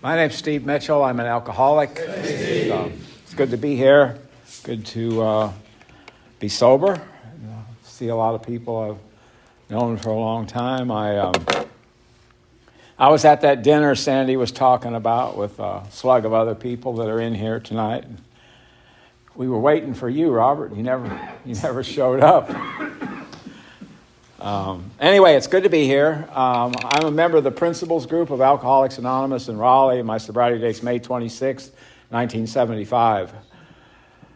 My name's Steve Mitchell. I'm an alcoholic. It's good to be here. Good to be sober. See a lot of people I've known for a long time. I was at that dinner Sandy was talking about with a slug of other people that are in here tonight. We were waiting for you, Robert. You never showed up. Anyway, it's good to be here. I'm a member of the Principals Group of Alcoholics Anonymous in Raleigh. My sobriety date's May 26th, 1975.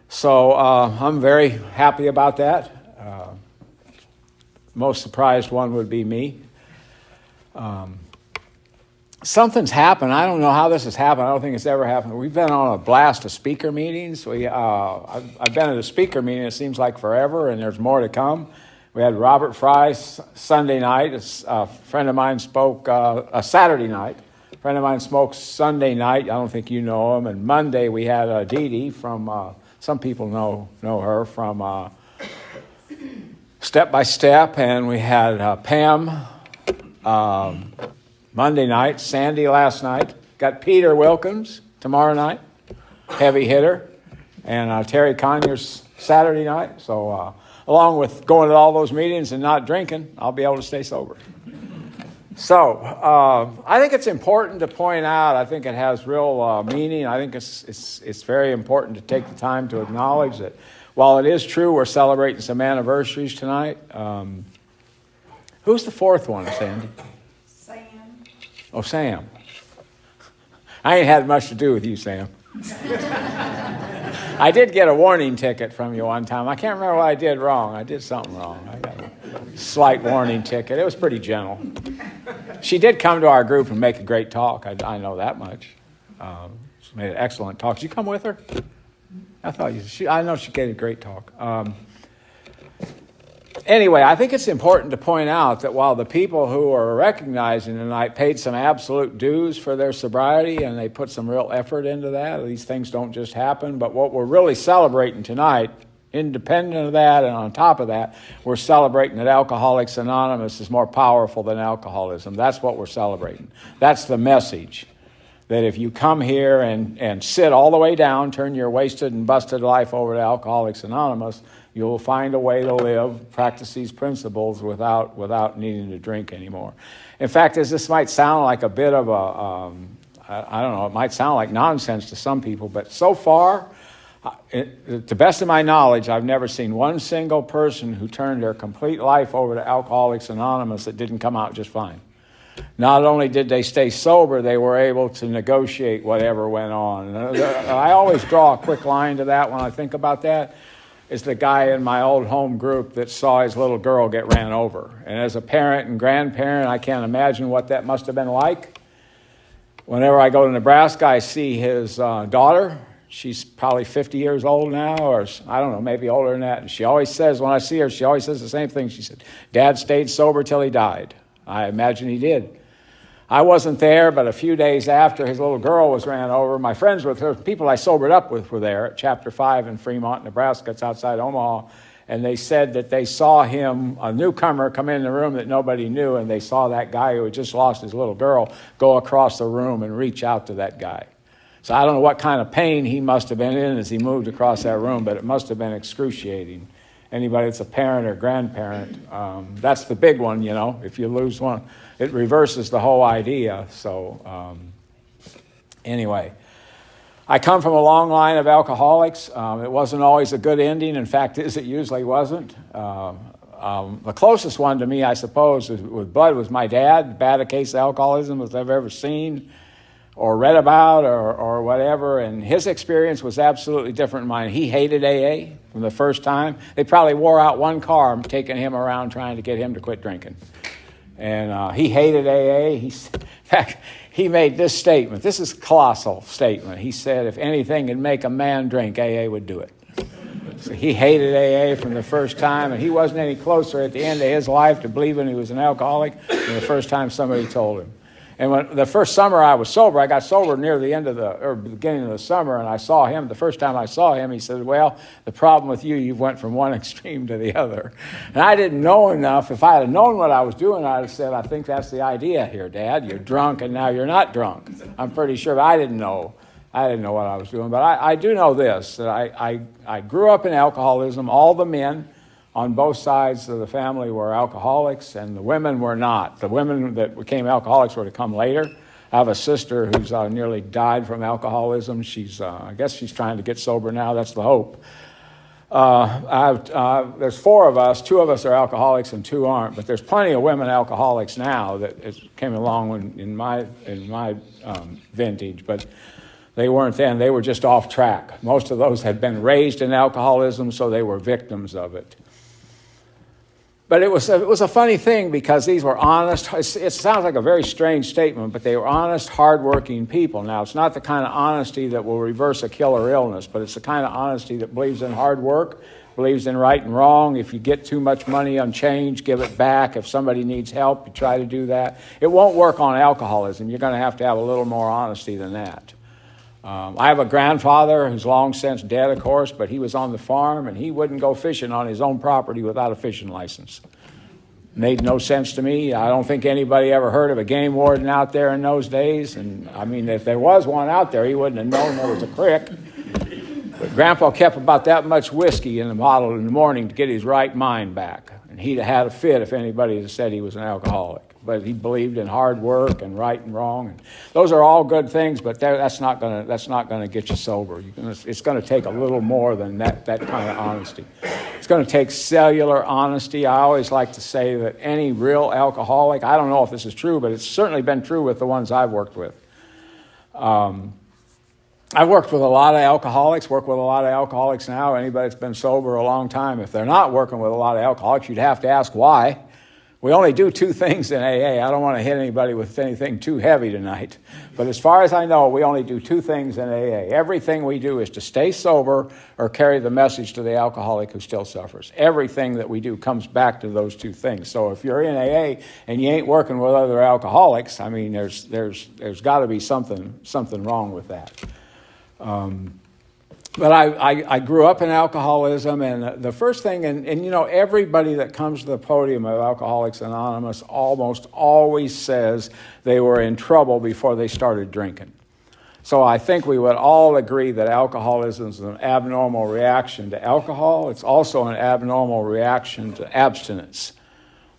So I'm very happy about that. Most surprised one would be me. Something's happened. I don't know how this has happened. I don't think it's ever happened. We've been on a blast of speaker meetings. I've been at a speaker meeting, it seems like forever, and there's more to come. We had Robert Fry Sunday night. A friend of mine spoke a Saturday night. A friend of mine spoke Sunday night. I don't think you know him. And Monday we had Dee Dee from, some people know her, from Step by Step. And we had Pam Monday night, Sandy last night. Got Peter Wilkins tomorrow night, heavy hitter. And Terry Conyers Saturday night. So along with going to all those meetings and not drinking, I'll be able to stay sober. So I think it's important to point out, I think it has real meaning. I think it's very important to take the time to acknowledge that while it is true we're celebrating some anniversaries tonight. Who's the fourth one, Sandy? Sam. Oh, Sam. I ain't had much to do with you, Sam. I did get a warning ticket from you one time. I can't remember what I did wrong. I did something wrong. I got a slight warning ticket. It was pretty gentle. She did come to our group and make a great talk. I know that much. She made an excellent talk. Did you come with her? I know she gave a great talk. Anyway, I think it's important to point out that while the people who are recognizing tonight paid some absolute dues for their sobriety and they put some real effort into that, these things don't just happen, but what we're really celebrating tonight, independent of that and on top of that, we're celebrating that Alcoholics Anonymous is more powerful than alcoholism. That's what we're celebrating. That's the message. That if you come here and sit all the way down, turn your wasted and busted life over to Alcoholics Anonymous, you'll find a way to live, practice these principles without needing to drink anymore. In fact, as this might sound like a bit of I don't know, it might sound like nonsense to some people, but so far, to the best of my knowledge, I've never seen one single person who turned their complete life over to Alcoholics Anonymous that didn't come out just fine. Not only did they stay sober, they were able to negotiate whatever went on. I always draw a quick line to that when I think about that. Is the guy in my old home group that saw his little girl get ran over. And as a parent and grandparent, I can't imagine what that must have been like. Whenever I go to Nebraska, I see his daughter. She's probably 50 years old now, or I don't know, maybe older than that. And she always says, when I see her, she always says the same thing. She said, "Dad stayed sober till he died." I imagine he did. I wasn't there, but a few days after his little girl was ran over, my friends with her, people I sobered up with were there at Chapter 5 in Fremont, Nebraska. It's outside Omaha. And they said that they saw him, a newcomer, come in the room that nobody knew, and they saw that guy who had just lost his little girl go across the room and reach out to that guy. So I don't know what kind of pain he must have been in as he moved across that room, but it must have been excruciating. Anybody that's a parent or grandparent, that's the big one, you know. If you lose one, it reverses the whole idea. So anyway, I come from a long line of alcoholics. It wasn't always a good ending. In fact, it usually wasn't. The closest one to me, I suppose, with Bud was my dad. Bad a case of alcoholism as I've ever seen or read about or whatever, and his experience was absolutely different than mine. He hated AA from the first time. They probably wore out one car taking him around trying to get him to quit drinking. And he hated AA. In fact, he made this statement. This is a colossal statement. He said, if anything could make a man drink, AA would do it. So he hated AA from the first time, and he wasn't any closer at the end of his life to believing he was an alcoholic than the first time somebody told him. And the first summer I was sober, I got sober near the end of or beginning of the summer, and I saw him. The first time I saw him, he said, well, the problem with you went from one extreme to the other. And I didn't know enough. If I had known what I was doing, I'd have said, I think that's the idea here, Dad. You're drunk, and now you're not drunk. I'm pretty sure, but I didn't know. I didn't know what I was doing. But I do know this, that I grew up in alcoholism. All the men on both sides of the family were alcoholics, and the women were not. The women that became alcoholics were to come later. I have a sister who's nearly died from alcoholism. I guess she's trying to get sober now. That's the hope. There's 4 of us. 2 of us are alcoholics and 2 aren't. But there's plenty of women alcoholics now that came along in my vintage. But they weren't then. They were just off track. Most of those had been raised in alcoholism, so they were victims of it. But it was a funny thing because these were honest. It sounds like a very strange statement, but they were honest, hardworking people. Now, it's not the kind of honesty that will reverse a killer illness, but it's the kind of honesty that believes in hard work, believes in right and wrong. If you get too much money on change, give it back. If somebody needs help, you try to do that. It won't work on alcoholism. You're going to have a little more honesty than that. I have a grandfather who's long since dead, of course, but he was on the farm, and he wouldn't go fishing on his own property without a fishing license. Made no sense to me. I don't think anybody ever heard of a game warden out there in those days. And, I mean, if there was one out there, he wouldn't have known there was a creek. But Grandpa kept about that much whiskey in the bottle in the morning to get his right mind back. And he'd have had a fit if anybody had said he was an alcoholic. But he believed in hard work and right and wrong. And those are all good things, but that's not gonna get you sober. It's going to take a little more than that kind of honesty. It's going to take cellular honesty. I always like to say that any real alcoholic, I don't know if this is true, but it's certainly been true with the ones I've worked with. I've worked with a lot of alcoholics, work with a lot of alcoholics now. Anybody that's been sober a long time, if they're not working with a lot of alcoholics, you'd have to ask why. We only do 2 things in AA. I don't want to hit anybody with anything too heavy tonight. But as far as I know, we only do 2 things in AA. Everything we do is to stay sober or carry the message to the alcoholic who still suffers. Everything that we do comes back to those 2 things. So if you're in AA and you ain't working with other alcoholics, I mean, there's got to be something wrong with that. But I grew up in alcoholism, and the first thing, and you know, everybody that comes to the podium of Alcoholics Anonymous almost always says they were in trouble before they started drinking. So I think we would all agree that alcoholism is an abnormal reaction to alcohol. It's also an abnormal reaction to abstinence.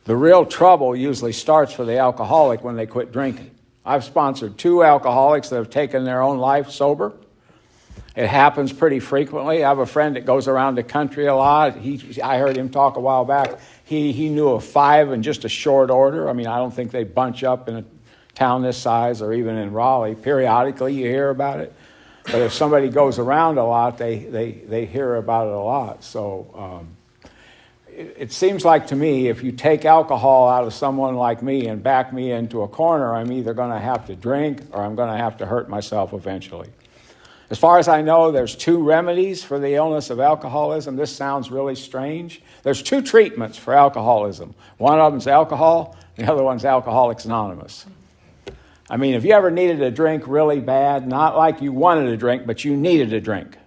The real trouble usually starts for the alcoholic when they quit drinking. I've sponsored 2 alcoholics that have taken their own life sober. It happens pretty frequently. I have a friend that goes around the country a lot. I heard him talk a while back. He knew of 5 in just a short order. I mean, I don't think they bunch up in a town this size or even in Raleigh. Periodically you hear about it. But if somebody goes around a lot, they hear about it a lot. So it seems like to me, if you take alcohol out of someone like me and back me into a corner, I'm either going to have to drink or I'm going to have to hurt myself eventually. As far as I know, there's 2 remedies for the illness of alcoholism. This sounds really strange. There's 2 treatments for alcoholism. One of them's alcohol, the other one's Alcoholics Anonymous. I mean, if you ever needed a drink really bad, not like you wanted a drink, but you needed a drink,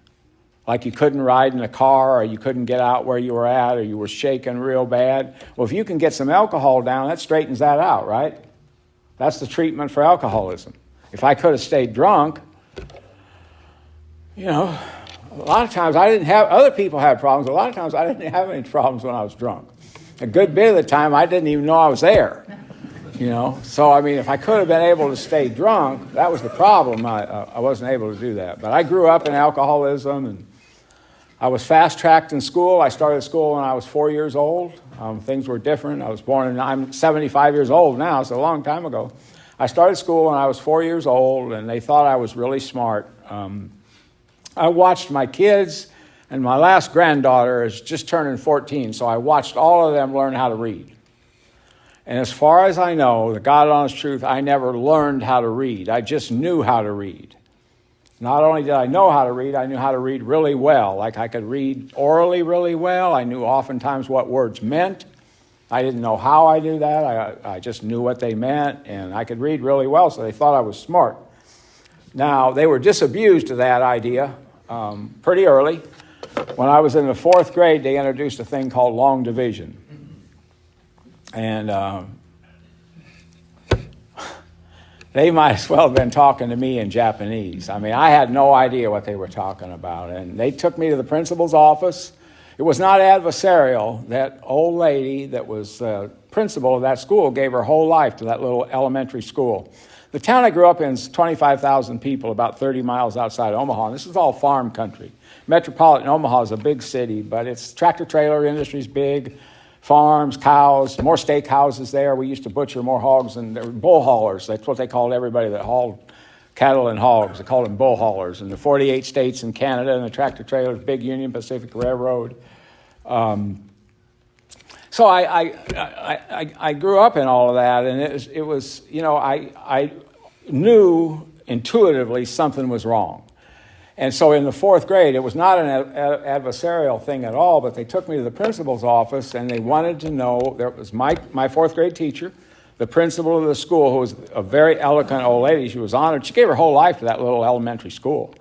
like you couldn't ride in a car or you couldn't get out where you were at or you were shaking real bad, well, if you can get some alcohol down, that straightens that out, right? That's the treatment for alcoholism. If I could have stayed drunk, you know, a lot of times other people had problems. A lot of times I didn't have any problems when I was drunk. A good bit of the time I didn't even know I was there, you know. So, I mean, if I could have been able to stay drunk, that was the problem. I wasn't able to do that. But I grew up in alcoholism, and I was fast-tracked in school. I started school when I was 4 years old. Things were different. I'm 75 years old now, so a long time ago. I started school when I was 4 years old, and they thought I was really smart. I watched my kids, and my last granddaughter is just turning 14, so I watched all of them learn how to read. And as far as I know, the God honest truth, I never learned how to read. I just knew how to read. Not only did I know how to read, I knew how to read really well. Like I could read orally really well. I knew oftentimes what words meant. I didn't know how I knew that. I just knew what they meant, and I could read really well, so they thought I was smart. Now, they were disabused of that idea pretty early. When I was in the 4th grade, they introduced a thing called long division. And they might as well have been talking to me in Japanese. I mean, I had no idea what they were talking about. And they took me to the principal's office. It was not adversarial. That old lady that was principal of that school gave her whole life to that little elementary school. The town I grew up in is 25,000 people, about 30 miles outside Omaha. And this is all farm country. Metropolitan Omaha is a big city, but its tractor-trailer industry is big. Farms, cows, more steak houses there. We used to butcher more hogs, and there were bull haulers. That's what they called everybody that hauled cattle and hogs. They called them bull haulers. And the 48 states in Canada and the tractor-trailers, big Union Pacific Railroad. So I grew up in all of that, and it was I knew intuitively something was wrong. And so in the 4th grade, it was not an adversarial thing at all, but they took me to the principal's office, and they wanted to know, there was my 4th grade teacher, the principal of the school, who was a very eloquent old lady. She was honored. She gave her whole life to that little elementary school.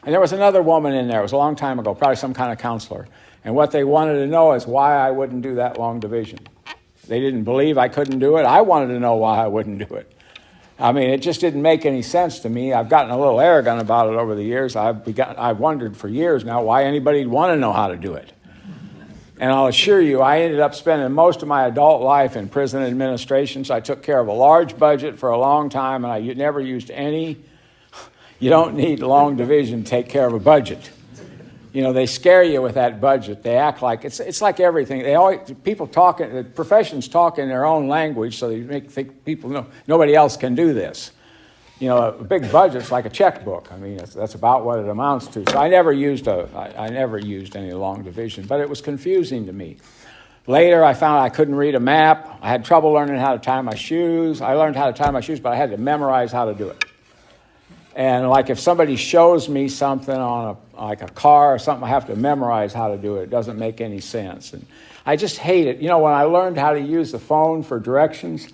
And there was another woman in there. It was a long time ago, probably some kind of counselor. And what they wanted to know is why I wouldn't do that long division. They didn't believe I couldn't do it. I wanted to know why I wouldn't do it. I mean, it just didn't make any sense to me. I've gotten a little arrogant about it over the years. I've wondered for years now why anybody would want to know how to do it. And I'll assure you, I ended up spending most of my adult life in prison administration, so I took care of a large budget for a long time, and I never used any. You don't need long division to take care of a budget. They scare you with that budget. They act like it's like everything. People talk, the professions talk in their own language, so they think people know nobody else can do this. A big budget's like a checkbook. I mean, that's about what it amounts to. So I never used any long division, but it was confusing to me. Later, I found I couldn't read a map. I had trouble learning how to tie my shoes. I learned how to tie my shoes, but I had to memorize how to do it. And like if somebody shows me something on like a car or something, I have to memorize how to do it. It doesn't make any sense. And I just hate it. When I learned how to use the phone for directions,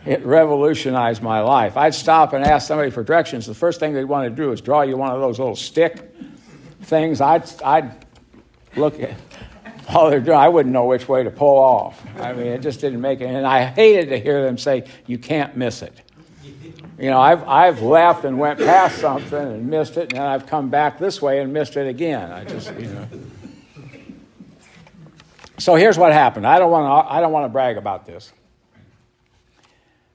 it revolutionized my life. I'd stop and ask somebody for directions. The first thing they'd want to do is draw you one of those little stick things. I'd look at all they're doing. I wouldn't know which way to pull off. I mean, it just didn't make it. And I hated to hear them say, you can't miss it. I've left and went past something and missed it, and then I've come back this way and missed it again. So here's what happened. I don't want to brag about this.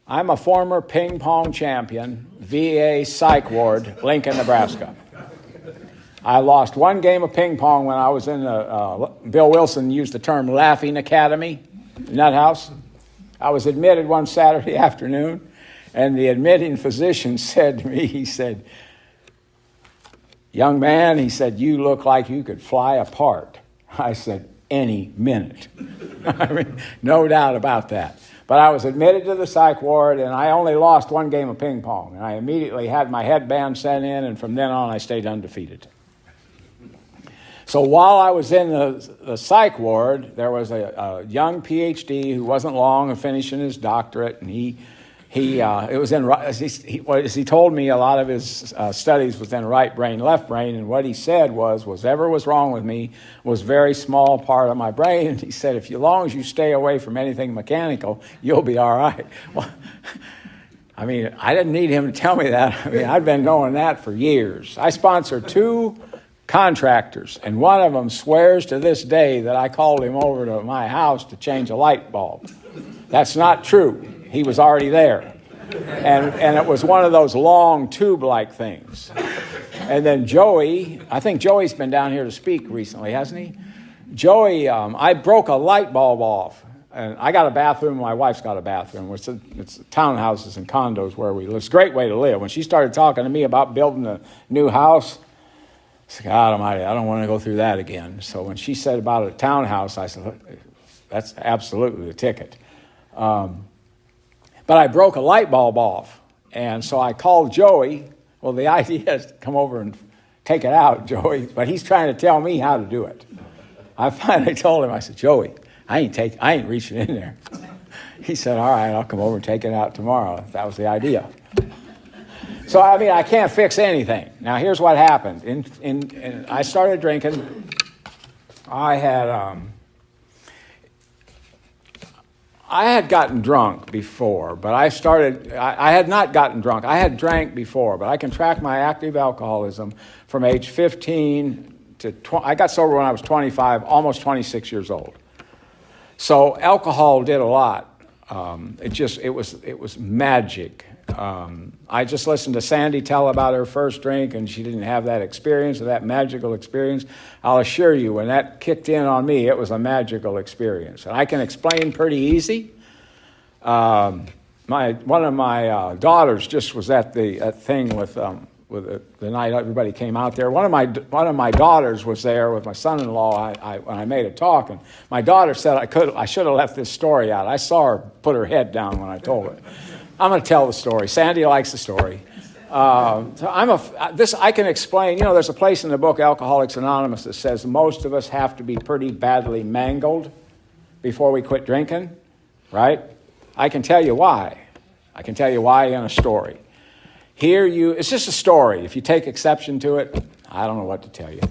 I'm a former ping pong champion, VA psych ward, Lincoln, Nebraska. I lost one game of ping pong when I was in the, Bill Wilson used the term laughing academy, nut house. I was admitted one Saturday afternoon. And the admitting physician said to me, he said, young man, he said, you look like you could fly apart. I said, any minute. I mean, no doubt about that. But I was admitted to the psych ward, and I only lost one game of ping pong. And I immediately had my headband sent in, and from then on I stayed undefeated. So while I was in the psych ward, there was a young PhD who wasn't long of finishing his doctorate, and he told me, a lot of his studies was in right brain, left brain, and what he said was whatever was wrong with me was a very small part of my brain. And he said, as long as you stay away from anything mechanical, you'll be all right. Well, I mean, I didn't need him to tell me that. I mean, I'd been knowing that for years. I sponsored 2 contractors, and one of them swears to this day that I called him over to my house to change a light bulb. That's not true. He was already there. And it was one of those long tube-like things. And then Joey, I think Joey's been down here to speak recently, hasn't he? Joey, I broke a light bulb off. And I got a bathroom, my wife's got a bathroom. It's townhouses and condos where we live. It's a great way to live. When she started talking to me about building a new house, I said, God Almighty, I don't want to go through that again. So when she said about a townhouse, I said, that's absolutely the ticket. But I broke a light bulb off. And so I called Joey. Well, the idea is to come over and take it out, Joey. But he's trying to tell me how to do it. I finally told him, I said, Joey, I ain't reaching in there. He said, all right, I'll come over and take it out tomorrow. That was the idea. So, I mean, I can't fix anything. Now, here's what happened. I started drinking. I had gotten drunk before, but I had not gotten drunk. I had drank before, but I can track my active alcoholism from age 15 to I got sober when I was 25, almost 26 years old. So alcohol did a lot. It was magic. I just listened to Sandy tell about her first drink, and she didn't have that experience, or that magical experience. I'll assure you, when that kicked in on me, it was a magical experience. And I can explain pretty easy. One of my daughters just was at the thing with the night everybody came out there. One of my daughters was there with my son-in-law. When I made a talk, and my daughter said I should have left this story out. I saw her put her head down when I told it. I'm going to tell the story. Sandy likes the story. I can explain. There's a place in the book Alcoholics Anonymous that says most of us have to be pretty badly mangled before we quit drinking, right? I can tell you why. I can tell you why in a story. It's just a story. If you take exception to it, I don't know what to tell you.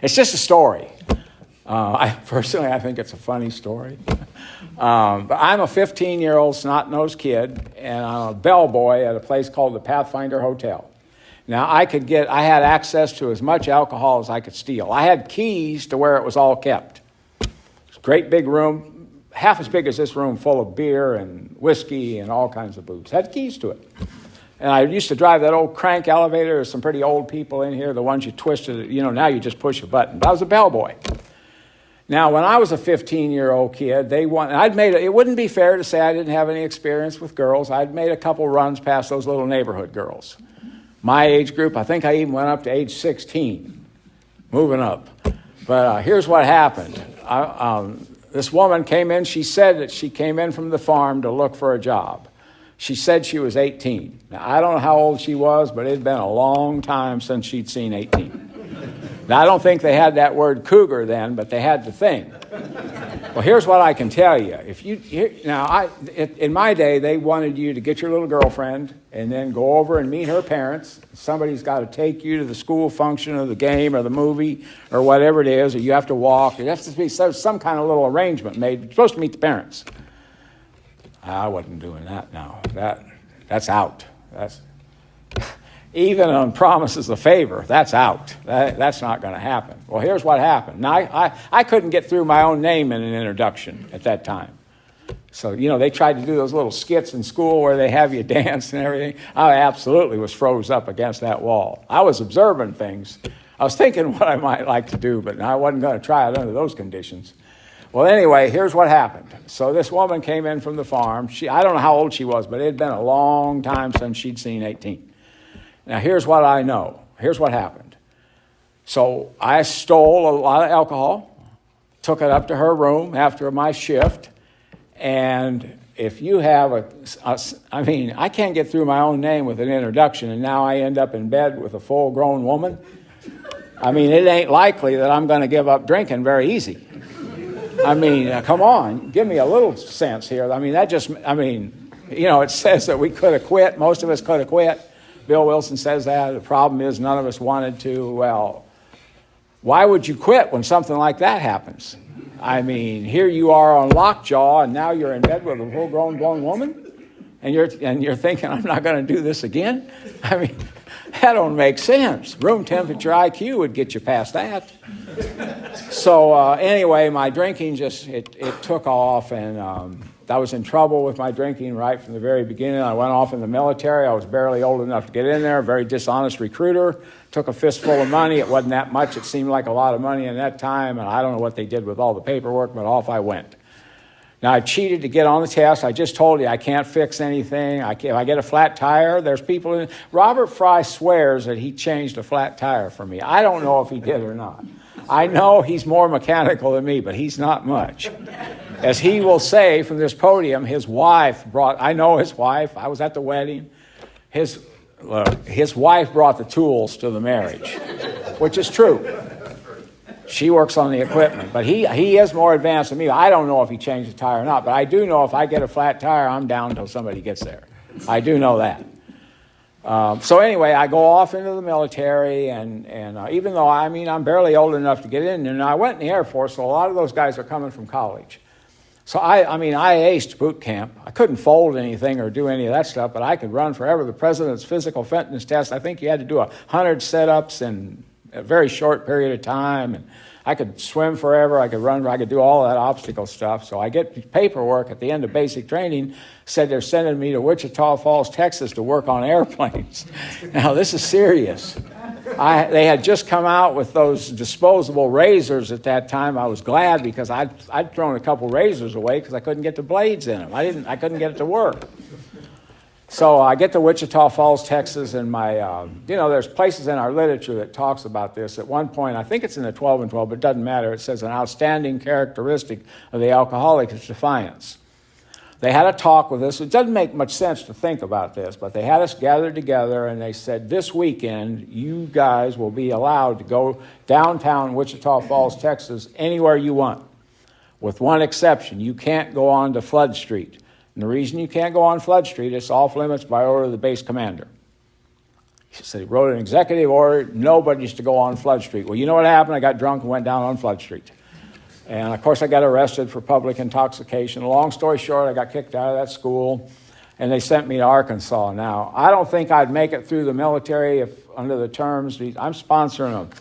It's just a story. I think it's a funny story. But I'm a 15-year-old snot-nosed kid, and I'm a bellboy at a place called the Pathfinder Hotel. Now, I had access to as much alcohol as I could steal. I had keys to where it was all kept. It's a great big room, half as big as this room, full of beer and whiskey and all kinds of booze. Had keys to it. And I used to drive that old crank elevator. There's some pretty old people in here, the ones you twisted. Now you just push a button. But I was a bellboy. Now, when I was a 15-year-old kid, it wouldn't be fair to say I didn't have any experience with girls. I'd made a couple runs past those little neighborhood girls. My age group, I think I even went up to age 16, moving up. But here's what happened. This woman came in. She said that she came in from the farm to look for a job. She said she was 18. Now, I don't know how old she was, but it had been a long time since she'd seen 18. Now, I don't think they had that word cougar then, but they had the thing. Well, here's what I can tell you. In my day, they wanted you to get your little girlfriend and then go over and meet her parents. Somebody's got to take you to the school function or the game or the movie or whatever it is, or you have to walk. There has to be some kind of little arrangement made. You're supposed to meet the parents. I wasn't doing that now. That's out. Even on promises of favor, that's out. That's not going to happen. Well, here's what happened. Now, I couldn't get through my own name in an introduction at that time. So, they tried to do those little skits in school where they have you dance and everything. I absolutely was froze up against that wall. I was observing things. I was thinking what I might like to do, but I wasn't going to try it under those conditions. Well, anyway, here's what happened. So this woman came in from the farm. I don't know how old she was, but it had been a long time since she'd seen 18. Now, here's what I know. Here's what happened. So I stole a lot of alcohol, took it up to her room after my shift, and if you have I can't get through my own name with an introduction, and now I end up in bed with a full-grown woman. It ain't likely that I'm going to give up drinking very easy. Come on, give me a little sense here. It says that we could have quit. Most of us could have quit. Bill Wilson says that. The problem is none of us wanted to. Well, why would you quit when something like that happens? Here you are on lockjaw, and now you're in bed with a full-grown woman, and you're thinking, I'm not going to do this again? That don't make sense. Room temperature IQ would get you past that. So anyway, my drinking it took off, and I was in trouble with my drinking right from the very beginning. I went off in the military. I was barely old enough to get in there. A very dishonest recruiter. Took a fistful of money. It wasn't that much. It seemed like a lot of money in that time, and I don't know what they did with all the paperwork, but off I went. Now, I cheated to get on the test. I just told you I can't fix anything. If I get a flat tire, there's people in. Robert Fry swears that he changed a flat tire for me. I don't know if he did or not. I know he's more mechanical than me, but he's not much. As he will say from this podium, his wife I know his wife. I was at the wedding. His wife brought the tools to the marriage, which is true. She works on the equipment, but he is more advanced than me. I don't know if he changed the tire or not, but I do know if I get a flat tire, I'm down until somebody gets there. I do know that. So anyway, I go off into the military, and even though, I'm barely old enough to get in, and I went in the Air Force, so a lot of those guys are coming from college. So I aced boot camp. I couldn't fold anything or do any of that stuff, but I could run forever. The president's physical fitness test, I think you had to do 100 sit-ups in a very short period of time, and I could swim forever, I could run, I could do all that obstacle stuff. So I get paperwork at the end of basic training, said they're sending me to Wichita Falls, Texas to work on airplanes. Now, this is serious. They had just come out with those disposable razors at that time. I was glad because I'd thrown a couple razors away because I couldn't get the blades in them. I couldn't get it to work. So I get to Wichita Falls, Texas, and there's places in our literature that talks about this. At one point, I think it's in the 12 and 12, but it doesn't matter. It says an outstanding characteristic of the alcoholic is defiance. They had a talk with us. It doesn't make much sense to think about this, but they had us gathered together, and they said, this weekend, you guys will be allowed to go downtown Wichita Falls, Texas, anywhere you want, with one exception. You can't go on to Flood Street. And the reason you can't go on Flood Street is off limits by order of the base commander. He said he wrote an executive order, nobody's to go on Flood Street. Well, you know what happened? I got drunk and went down on Flood Street. And, of course, I got arrested for public intoxication. Long story short, I got kicked out of that school, and they sent me to Arkansas. Now, I don't think I'd make it through the military if, under the terms, I'm sponsoring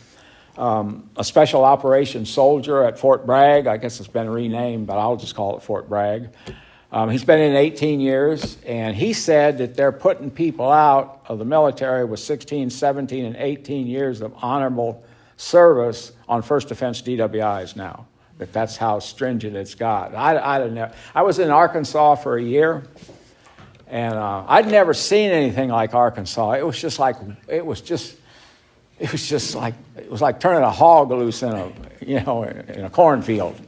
a special operations soldier at Fort Bragg. I guess it's been renamed, but I'll just call it Fort Bragg. He's been in 18 years, and he said that they're putting people out of the military with 16, 17, and 18 years of honorable service on first offense DWIs now. That's how stringent it's got. I don't know. I was in Arkansas for a year, and I'd never seen anything like Arkansas. It was like turning a hog loose in a cornfield.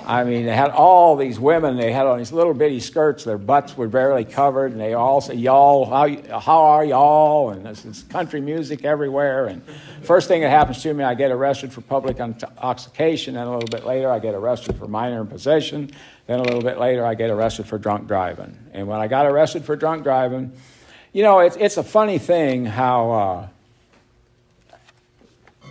I mean, they had all these women, they had on these little bitty skirts, their butts were barely covered, and they all say, y'all, how are y'all? And it's country music everywhere. And first thing that happens to me, I get arrested for public intoxication, and a little bit later I get arrested for minor in possession, then a little bit later I get arrested for drunk driving. And when I got arrested for drunk driving, it's a funny thing how...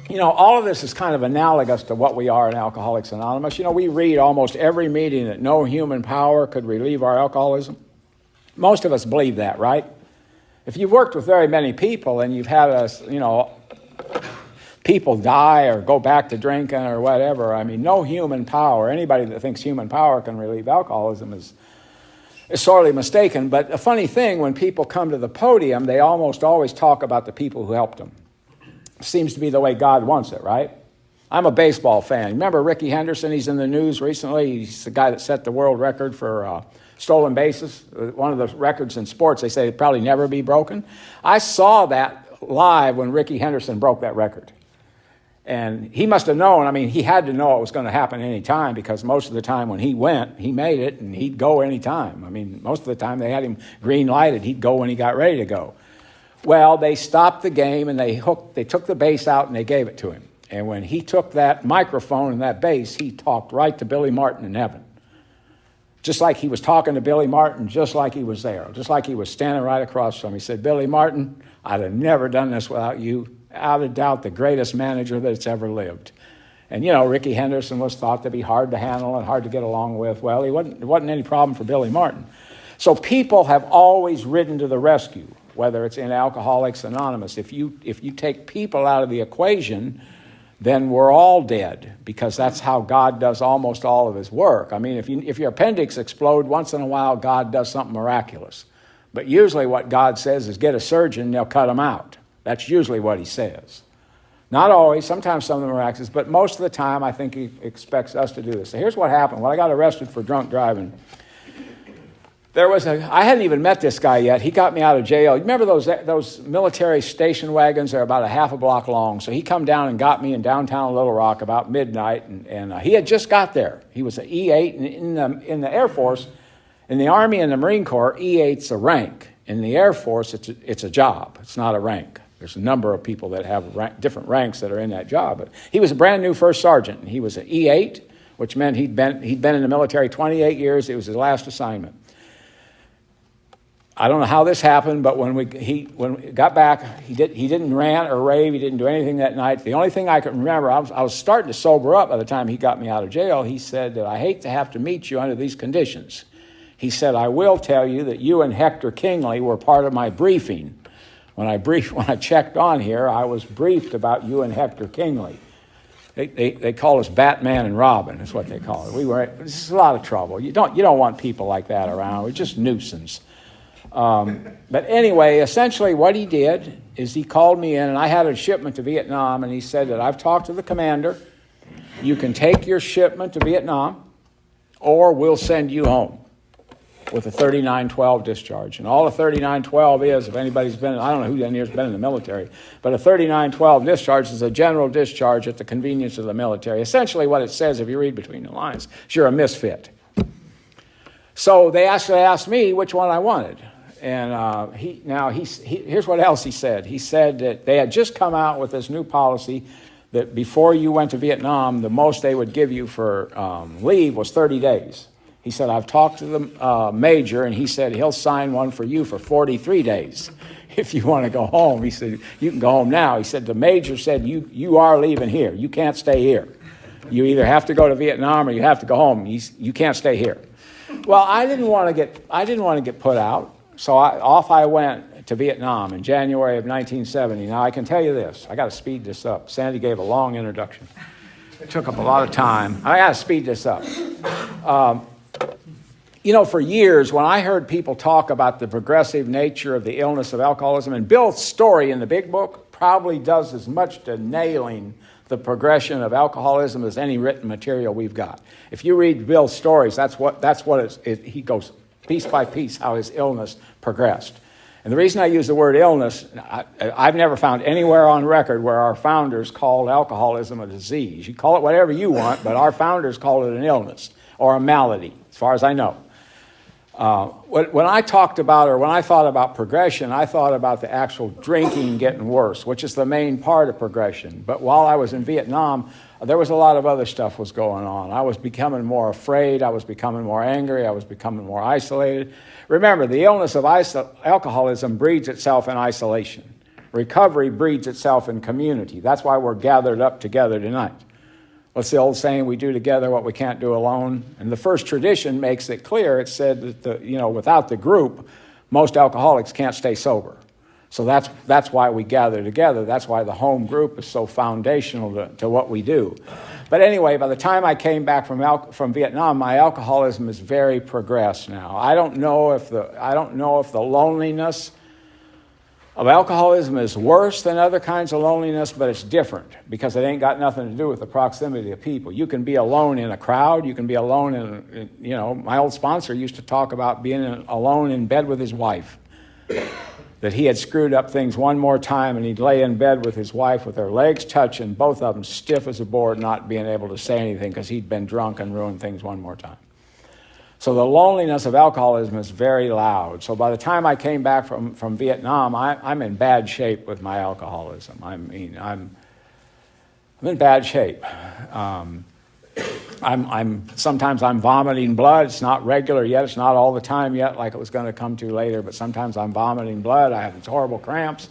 all of this is kind of analogous to what we are in Alcoholics Anonymous. We read almost every meeting that no human power could relieve our alcoholism. Most of us believe that, right? If you've worked with very many people and you've had people die or go back to drinking or whatever, no human power, anybody that thinks human power can relieve alcoholism is sorely mistaken. But a funny thing, when people come to the podium, they almost always talk about the people who helped them. Seems to be the way God wants it, right? I'm a baseball fan. Remember Ricky Henderson? He's in the news recently. He's the guy that set the world record for stolen bases. One of the records in sports, they say, it'd probably never be broken. I saw that live when Ricky Henderson broke that record. And he must have known, he had to know it was going to happen any time, because most of the time when he went, he made it, and he'd go any time. Most of the time they had him green lighted. He'd go when he got ready to go. Well, they stopped the game, and they took the bass out, and they gave it to him. And when he took that microphone and that bass, he talked right to Billy Martin in heaven. Just like he was talking to Billy Martin, just like he was there, just like he was standing right across from him. He said, Billy Martin, I'd have never done this without you. Without a doubt, the greatest manager that's ever lived. And, Ricky Henderson was thought to be hard to handle and hard to get along with. Well, it wasn't any problem for Billy Martin. So people have always ridden to the rescue, whether it's in Alcoholics Anonymous. If you take people out of the equation, then we're all dead, because that's how God does almost all of his work. If your appendix explodes, once in a while, God does something miraculous. But usually what God says is get a surgeon and they'll cut them out. That's usually what he says. Not always, sometimes some of them are miraculous, but most of the time I think he expects us to do this. So here's what happened. When I got arrested for drunk driving, I hadn't even met this guy yet. He got me out of jail. You remember those military station wagons? They're about a half a block long. So he come down and got me in downtown Little Rock about midnight, and he had just got there. He was an E8 in the Air Force. In the Army and the Marine Corps, E8's a rank. In the Air Force, it's a job. It's not a rank. There's a number of people that have different ranks that are in that job. But he was a brand new first sergeant. He was an E8, which meant he'd been in the military 28 years. It was his last assignment. I don't know how this happened, but when we got back, he didn't rant or rave. He didn't do anything that night. The only thing I can remember, I was starting to sober up by the time he got me out of jail. He said that I hate to have to meet you under these conditions. He said, I will tell you that you and Hector Kingley were part of my briefing. When I checked on here, I was briefed about you and Hector Kingley. They call us Batman and Robin, is what they call it. This is a lot of trouble. You don't want people like that around. We're just nuisance. But anyway, essentially what he did is he called me in, and I had a shipment to Vietnam, and he said that I've talked to the commander. You can take your shipment to Vietnam, or we'll send you home with a 3912 discharge. And all a 3912 is, if anybody's been, I don't know who in here's been in the military, but a 3912 discharge is a general discharge at the convenience of the military. Essentially what it says, if you read between the lines, is you're a misfit. So they actually asked me which one I wanted. And here's what else he said. He said that they had just come out with this new policy that before you went to Vietnam, the most they would give you for leave was 30 days. He said, I've talked to the major, and he said he'll sign one for you for 43 days if you want to go home. He said, you can go home now. He said, the major said, you are leaving here. You can't stay here. You either have to go to Vietnam or you have to go home. You can't stay here. Well, I didn't want to get put out, so off I went to Vietnam in January of 1970. Now, I can tell you this. I got to speed this up. Sandy gave a long introduction. It took up a lot of time. I got to speed this up. For years, when I heard people talk about the progressive nature of the illness of alcoholism, and Bill's story in the big book probably does as much to nailing the progression of alcoholism as any written material we've got. If you read Bill's stories, that's what he goes piece by piece how his illness progressed. And the reason I use the word illness, I've never found anywhere on record where our founders called alcoholism a disease. You call it whatever you want, but our founders called it an illness or a malady, as far as I know. When I thought about progression, I thought about the actual drinking getting worse, which is the main part of progression. But while I was in Vietnam, there was a lot of other stuff was going on. I was becoming more afraid. I was becoming more angry. I was becoming more isolated. Remember, the illness of alcoholism breeds itself in isolation. Recovery breeds itself in community. That's why we're gathered up together tonight. What's the old saying? We do together what we can't do alone. And the first tradition makes it clear. It said that without the group, most alcoholics can't stay sober. So that's why we gather together. That's why the home group is so foundational to what we do. But anyway, by the time I came back from Vietnam, my alcoholism is very progressed now. I don't know if the loneliness of alcoholism is worse than other kinds of loneliness, but it's different because it ain't got nothing to do with the proximity of people. You can be alone in a crowd. You can be alone in my old sponsor used to talk about being alone in bed with his wife, that he had screwed up things one more time and he'd lay in bed with his wife with their legs touching, both of them stiff as a board, not being able to say anything because he'd been drunk and ruined things one more time. So the loneliness of alcoholism is very loud. So by the time I came back from Vietnam, I'm in bad shape with my alcoholism. I'm in bad shape. Sometimes I'm vomiting blood. It's not regular yet. It's not all the time yet, like it was going to come to later. But sometimes I'm vomiting blood. I have these horrible cramps.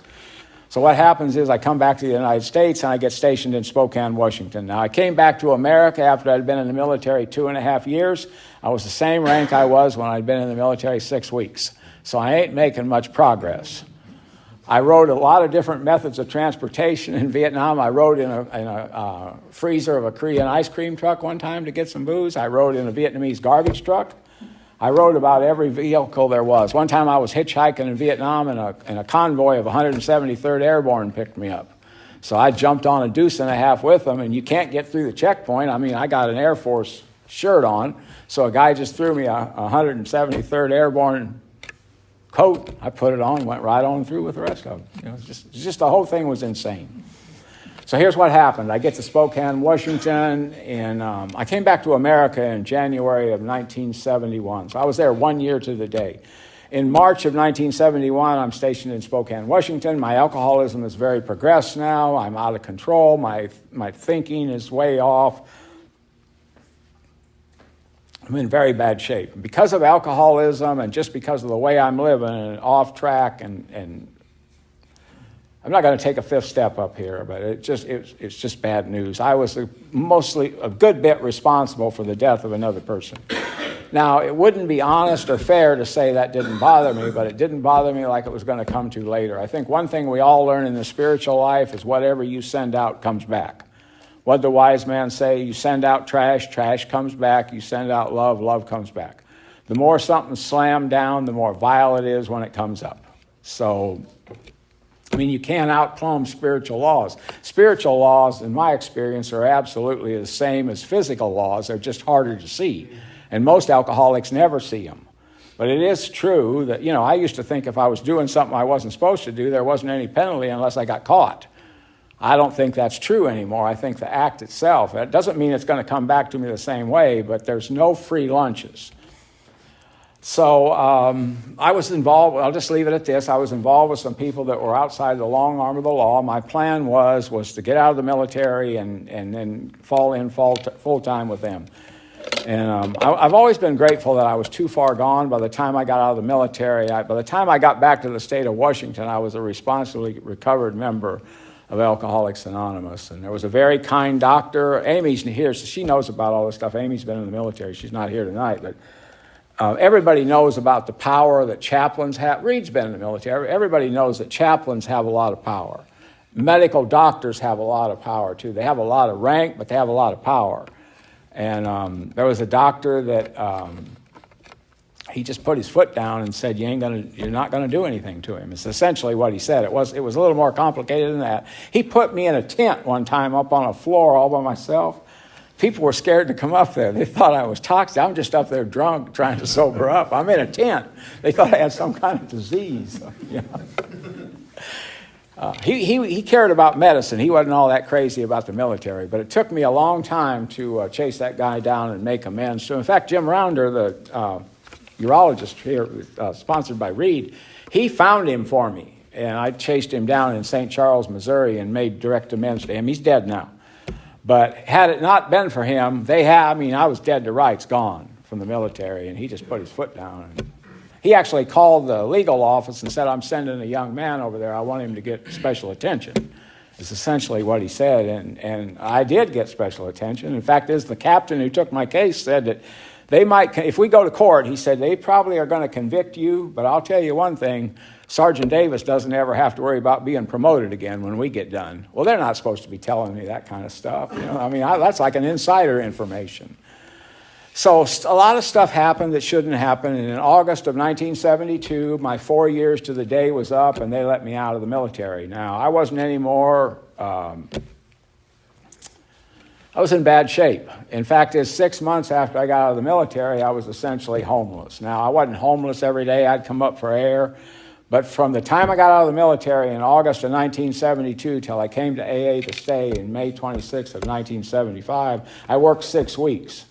So what happens is I come back to the United States and I get stationed in Spokane, Washington. Now, I came back to America after I'd been in the military 2.5 years. I was the same rank I was when I'd been in the military 6 weeks. So I ain't making much progress. I rode a lot of different methods of transportation in Vietnam. I rode in a freezer of a Korean ice cream truck one time to get some booze. I rode in a Vietnamese garbage truck. I rode about every vehicle there was. One time I was hitchhiking in Vietnam and a convoy of 173rd Airborne picked me up. So I jumped on a deuce and a half with them, and you can't get through the checkpoint. I mean, I got an Air Force shirt on, so a guy just threw me a 173rd Airborne coat. I put it on, went right on through with the rest of them. Just the whole thing was insane. So here's what happened. I get to Spokane, Washington, and I came back to America in January of 1971. So I was there 1 year to the day. In March of 1971, I'm stationed in Spokane, Washington. My alcoholism is very progressed now. I'm out of control. My thinking is way off. I'm in very bad shape. Because of alcoholism and just because of the way I'm living and off track, and I'm not going to take a fifth step up here, but it's just bad news. I was mostly a good bit responsible for the death of another person. Now, it wouldn't be honest or fair to say that didn't bother me, but it didn't bother me like it was going to come to later. I think one thing we all learn in the spiritual life is whatever you send out comes back. What did the wise man say? You send out trash, trash comes back. You send out love, love comes back. The more something's slammed down, the more vile it is when it comes up. So, I mean, you can't outplumb spiritual laws. Spiritual laws, in my experience, are absolutely the same as physical laws. They're just harder to see. And most alcoholics never see them. But it is true that, I used to think if I was doing something I wasn't supposed to do, there wasn't any penalty unless I got caught. I don't think that's true anymore. I think the act itself, it doesn't mean it's going to come back to me the same way, but there's no free lunches. So I was involved, I'll just leave it at this, I was involved with some people that were outside the long arm of the law. My plan was to get out of the military and then fall in full-time with them. And I've always been grateful that I was too far gone by the time I got out of the military. By the time I got back to the state of Washington, I was a responsibly recovered member of Alcoholics Anonymous. And there was a very kind doctor. Amy's here, so she knows about all this stuff. Amy's been in the military. She's not here tonight, but everybody knows about the power that chaplains have. Reed's been in the military. Everybody knows that chaplains have a lot of power. Medical doctors have a lot of power, too. They have a lot of rank, but they have a lot of power. And there was a doctor that he just put his foot down and said, you're not going to do anything to him. It's essentially what he said. It was a little more complicated than that. He put me in a tent one time up on a floor all by myself. People were scared to come up there. They thought I was toxic. I'm just up there drunk trying to sober up. I'm in a tent. They thought I had some kind of disease. He cared about medicine. He wasn't all that crazy about the military, but it took me a long time to chase that guy down and make amends. So, in fact, Jim Rounder, the urologist here, sponsored by Reed, he found him for me, and I chased him down in St. Charles, Missouri, and made direct amends to him. He's dead now. But had it not been for him, I was dead to rights, gone from the military, and he just put his foot down. And he actually called the legal office and said, I'm sending a young man over there. I want him to get special attention. It's essentially what he said, and I did get special attention. In fact, the captain who took my case said that they might, if we go to court, he said, they probably are going to convict you, but I'll tell you one thing, Sergeant Davis doesn't ever have to worry about being promoted again when we get done. Well, they're not supposed to be telling me that kind of stuff. That's like an insider information. So a lot of stuff happened that shouldn't happen, and in August of 1972, my 4 years to the day was up, and they let me out of the military. Now, I wasn't anymore, I was in bad shape. In fact, 6 months after I got out of the military, I was essentially homeless. Now, I wasn't homeless every day. I'd come up for air. But from the time I got out of the military in August of 1972 till I came to AA to stay in May 26th of 1975, I worked 6 weeks.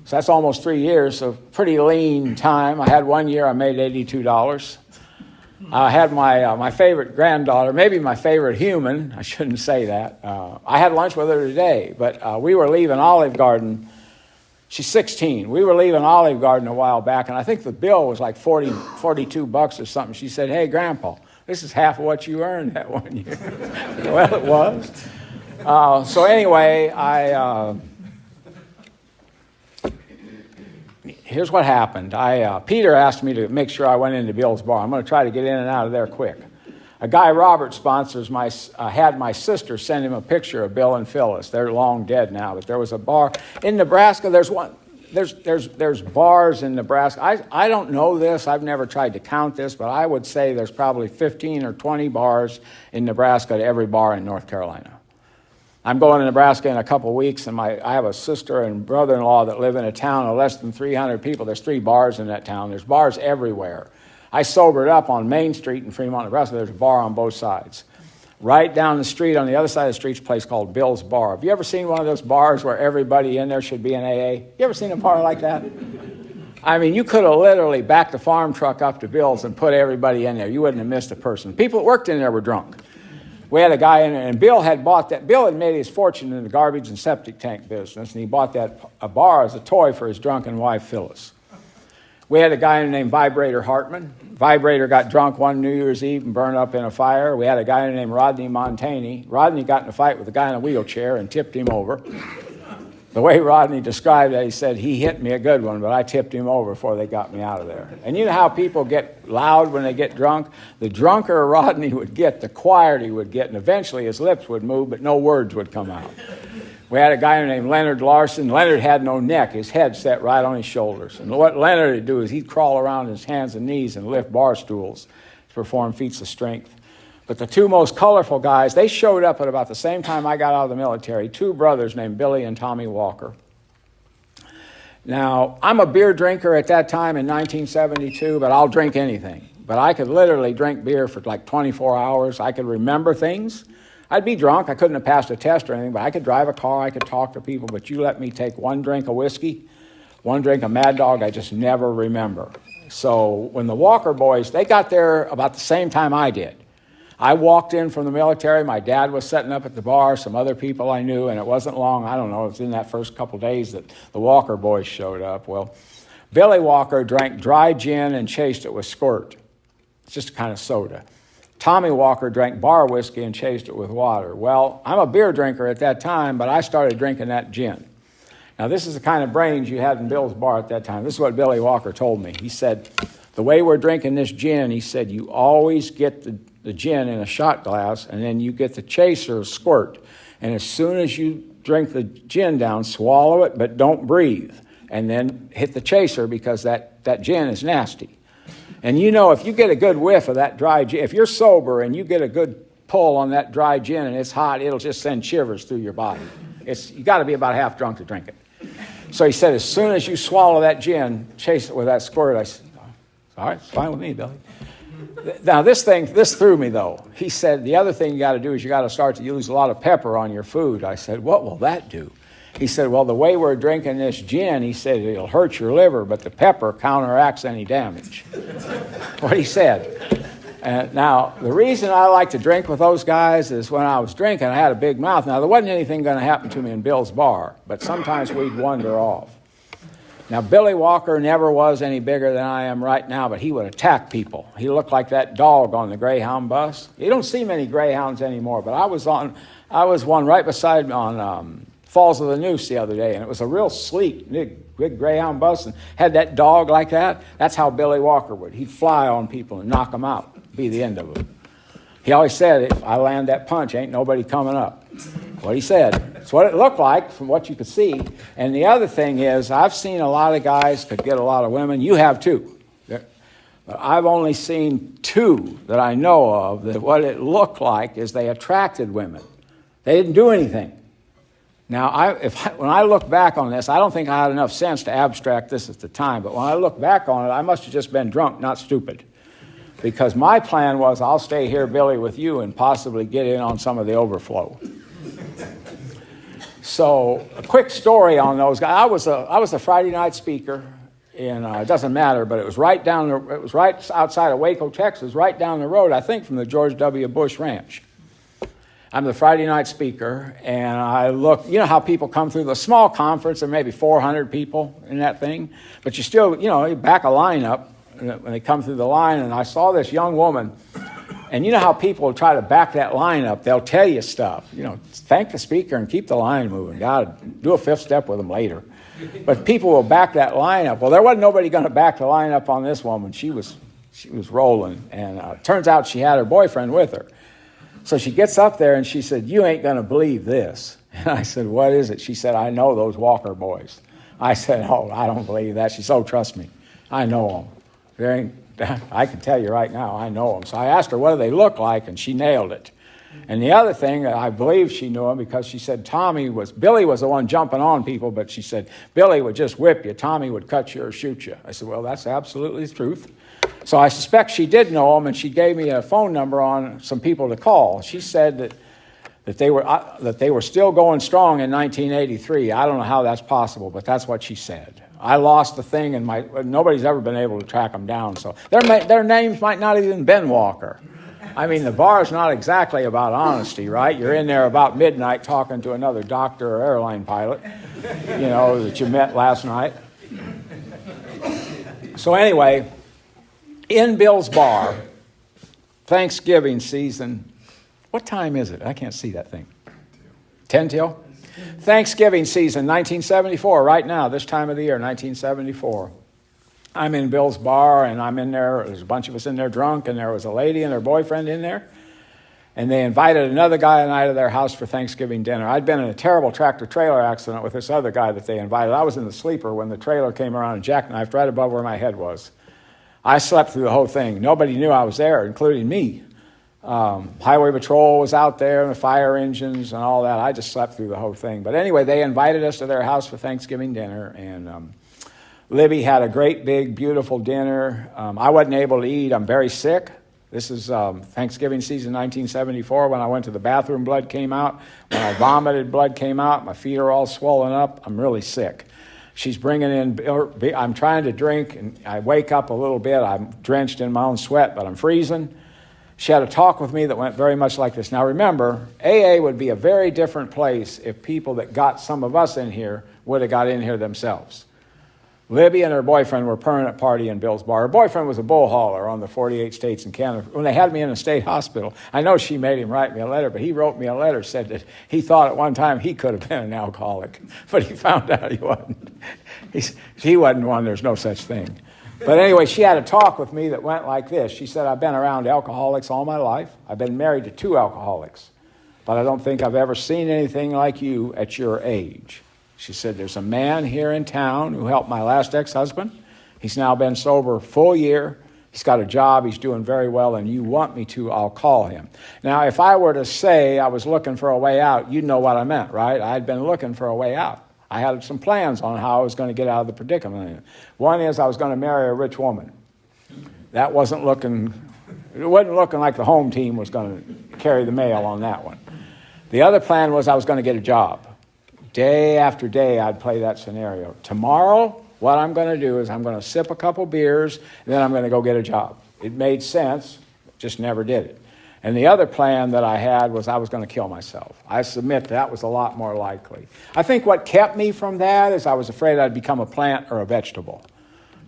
So that's almost 3 years of pretty lean time. I had 1 year I made $82. I had my favorite granddaughter, maybe my favorite human. I shouldn't say that. I had lunch with her today, but we were leaving Olive Garden. She's 16. We were leaving Olive Garden a while back, and I think the bill was like $42 or something. She said, hey, Grandpa, this is half of what you earned that 1 year. Well, it was. So anyway, here's what happened. Peter asked me to make sure I went into Bill's bar. I'm going to try to get in and out of there quick. A guy Robert sponsors had my sister send him a picture of Bill and Phyllis. They're long dead now, but there was a bar in Nebraska. There's bars in Nebraska. I don't know this. I've never tried to count this, but I would say there's probably 15 or 20 bars in Nebraska to every bar in North Carolina. I'm going to Nebraska in a couple weeks, and I have a sister and brother-in-law that live in a town of less than 300 people. There's 3 bars in that town. There's bars everywhere. I sobered up on Main Street in Fremont, Nebraska. There's a bar on both sides. Right down the street, on the other side of the street, is a place called Bill's Bar. Have you ever seen one of those bars where everybody in there should be in AA? You ever seen a bar like that? I mean, you could have literally backed the farm truck up to Bill's and put everybody in there. You wouldn't have missed a person. People that worked in there were drunk. We had a guy in there, and Bill had bought that. Bill had made his fortune in the garbage and septic tank business, and he bought a bar as a toy for his drunken wife, Phyllis. We had a guy named Vibrator Hartman. Vibrator got drunk one New Year's Eve and burned up in a fire. We had a guy named Rodney Montani. Rodney got in a fight with a guy in a wheelchair and tipped him over. The way Rodney described it, he said, he hit me a good one, but I tipped him over before they got me out of there. And you know how people get loud when they get drunk? The drunker Rodney would get, the quieter he would get, and eventually his lips would move, but no words would come out. We had a guy named Leonard Larson. Leonard had no neck. His head sat right on his shoulders. And what Leonard would do is he'd crawl around on his hands and knees and lift bar stools to perform feats of strength. But the two most colorful guys, they showed up at about the same time I got out of the military, two brothers named Billy and Tommy Walker. Now, I'm a beer drinker at that time in 1972, but I'll drink anything. But I could literally drink beer for like 24 hours. I could remember things. I'd be drunk. I couldn't have passed a test or anything, but I could drive a car. I could talk to people. But you let me take one drink of whiskey, one drink of Mad Dog, I just never remember. So when the Walker boys, they got there about the same time I did. I walked in from the military. My dad was setting up at the bar, some other people I knew, and it wasn't long, I don't know, it was in that first couple days that the Walker boys showed up. Well, Billy Walker drank dry gin and chased it with squirt. It's just a kind of soda. Tommy Walker drank bar whiskey and chased it with water. Well, I'm a beer drinker at that time, but I started drinking that gin. Now, this is the kind of brains you had in Bill's bar at that time. This is what Billy Walker told me. He said, the way we're drinking this gin, he said, you always get the gin in a shot glass, and then you get the chaser squirt. And as soon as you drink the gin down, swallow it, but don't breathe. And then hit the chaser because that gin is nasty. And you know, if you get a good whiff of that dry gin, if you're sober and you get a good pull on that dry gin and it's hot, it'll just send shivers through your body. You got to be about half drunk to drink it. So he said, as soon as you swallow that gin, chase it with that squirt. I said, all right, it's fine with me, Billy. Now, this threw me, though. He said, the other thing you got to do is you got to start to use a lot of pepper on your food. I said, what will that do? He said, well, the way we're drinking this gin, he said, it'll hurt your liver, but the pepper counteracts any damage. What he said. And now, the reason I like to drink with those guys is when I was drinking, I had a big mouth. Now, there wasn't anything going to happen to me in Bill's bar, but sometimes we'd wander off. Now, Billy Walker never was any bigger than I am right now, but he would attack people. He looked like that dog on the Greyhound bus. You don't see many Greyhounds anymore, but I was one right beside on Falls of the Noose the other day, and it was a real sleek, big Greyhound bus, and had that dog like that. That's how Billy Walker would. He'd fly on people and knock them out, be the end of it. He always said, if I land that punch, ain't nobody coming up. What he said. It's what it looked like from what you could see. And the other thing is, I've seen a lot of guys could get a lot of women. You have too. But I've only seen two that I know of that what it looked like is they attracted women. They didn't do anything. Now, when I look back on this, I don't think I had enough sense to abstract this at the time. But when I look back on it, I must have just been drunk, not stupid. Because my plan was, I'll stay here, Billy, with you and possibly get in on some of the overflow. So, a quick story on those guys. I was a Friday night speaker in, it doesn't matter, but it was right outside of Waco, Texas, right down the road, I think, from the George W. Bush Ranch. I'm the Friday night speaker, and I look, you know how people come through the small conference, there may be 400 people in that thing, but you still, you back a line up when they come through the line, and I saw this young woman. And you know how people will try to back that line up? They'll tell you stuff. Thank the speaker and keep the line moving. God, do a fifth step with them later. But people will back that line up. Well, there wasn't nobody going to back the line up on this woman. She was rolling. And turns out she had her boyfriend with her. So she gets up there and she said, you ain't going to believe this. And I said, what is it? She said, I know those Walker boys. I said, oh, I don't believe that. She said, oh, trust me. I know them. I can tell you right now, I know them. So I asked her, what do they look like? And she nailed it. And the other thing, I believe she knew him because she said Billy was the one jumping on people, but she said, Billy would just whip you. Tommy would cut you or shoot you. I said, well, that's absolutely the truth. So I suspect she did know him, and she gave me a phone number on some people to call. She said that that they were still going strong in 1983. I don't know how that's possible, but that's what she said. I lost the thing, and nobody's ever been able to track them down. So their names might not even been Walker. I mean, the bar's not exactly about honesty, right? You're in there about midnight talking to another doctor or airline pilot, that you met last night. So anyway, in Bill's bar, Thanksgiving season. What time is it? I can't see that thing. 10 till? Thanksgiving season, 1974, right now, this time of the year, 1974. I'm in Bill's bar, and I'm in there. There's a bunch of us in there drunk, and there was a lady and her boyfriend in there. And they invited another guy and I to their house for Thanksgiving dinner. I'd been in a terrible tractor-trailer accident with this other guy that they invited. I was in the sleeper when the trailer came around and jackknifed right above where my head was. I slept through the whole thing. Nobody knew I was there, including me. Highway patrol was out there, and the fire engines and all that. I just slept through the whole thing. But anyway, they invited us to their house for Thanksgiving dinner, and Libby had a great, big, beautiful dinner. I wasn't able to eat. I'm very sick. This is Thanksgiving season 1974. When I went to the bathroom, blood came out. When I vomited, blood came out. My feet are all swollen up. I'm really sick. She's bringing in, I'm trying to drink, and I wake up a little bit. I'm drenched in my own sweat, but I'm freezing. She had a talk with me that went very much like this. Now remember, AA would be a very different place if people that got some of us in here would have got in here themselves. Libby and her boyfriend were permanent party in Bill's bar. Her boyfriend was a bull hauler on the 48 states in Canada. When they had me in a state hospital, I know she made him write me a letter, but he wrote me a letter, said that he thought at one time he could have been an alcoholic, but he found out he wasn't. He wasn't one, there's no such thing. But anyway, she had a talk with me that went like this. She said, I've been around alcoholics all my life. I've been married to 2 alcoholics, but I don't think I've ever seen anything like you at your age. She said, there's a man here in town who helped my last ex-husband. He's now been sober a full year. He's got a job. He's doing very well, and you want me to, I'll call him. Now, if I were to say I was looking for a way out, you'd know what I meant, right? I'd been looking for a way out. I had some plans on how I was going to get out of the predicament. One is I was going to marry a rich woman. That wasn't looking like the home team was going to carry the mail on that one. The other plan was I was going to get a job. Day after day, I'd play that scenario. Tomorrow, what I'm going to do is I'm going to sip a couple beers, and then I'm going to go get a job. It made sense, just never did it. And the other plan that I had was I was going to kill myself. I submit that was a lot more likely. I think what kept me from that is I was afraid I'd become a plant or a vegetable,